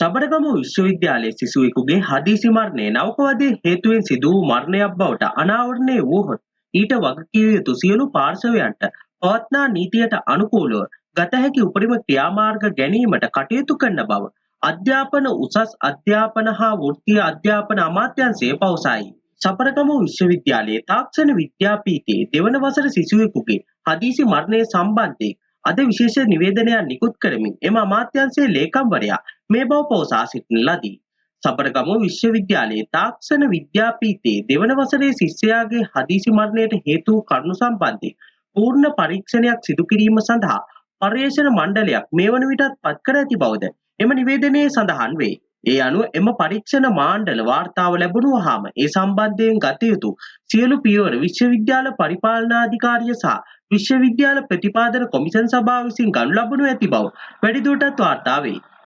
සබරගම විශ්වවිද්‍යාලයේ සිසුවෙකුගේ හදිසි මරණය නෞකවදයේ හේතුවෙන් සිදු වූ මරණයක් බවට අනාවරණය වුවහොත් ඊට වගකිව යුතු සියලු පාර්ශවයන්ට පවත්නා නීතියට අනුකූලව ගත හැකි උපරිම ක්‍රියාමාර්ග ගැනීමට කටයුතු කරන බව අධ්‍යාපන උසස් අධ්‍යාපන හා වෘත්තීය අධ්‍යාපන අමාත්‍යාංශය පවසයි. සබරගම විශ්වවිද්‍යාලයේ තාක්ෂණ විද්‍යාපීඨයේ දෙවන වසර සිසුවෙකුගේ හදිසි මරණය සම්බන්ධයෙන් අද විශේෂ නිවේදනයක් නිකුත් කරමින් එම අමාත්‍යාංශයේ ලේකම්වරයා මේ බව පවසා සිටින ලදී. සබරගම විශ්වවිද්‍යාලයේ තාක්ෂණ විද්‍යාපීඨයේ දෙවන වසරේ ශිෂ්‍යයාගේ හදිසි මරණයට හේතු වූ කරුණු සම්බන්ධයෙන් පූර්ණ පරීක්ෂණයක් සිදු කිරීම සඳහා පර්යේෂණ මණ්ඩලයක් මේ වන විටත් පත් කර ඇති බවද එම නිවේදනයේ සඳහන් වේ. ඒ අනුව එම පරීක්ෂණ මාණ්ඩල වාර්තාව ලැබුණු වහාම ඒ සම්බන්ධයෙන් ගත යුතු සියලු පියවර විශ්වවිද්‍යාල පරිපාලනාධිකාරිය සහ විශ්වවිද්‍යාල ප්‍රතිපාදන කොමිෂන් සභාව විසින් ගනු ලබනු ඇති බව වැඩිදුරටත් වාර්තා වේ.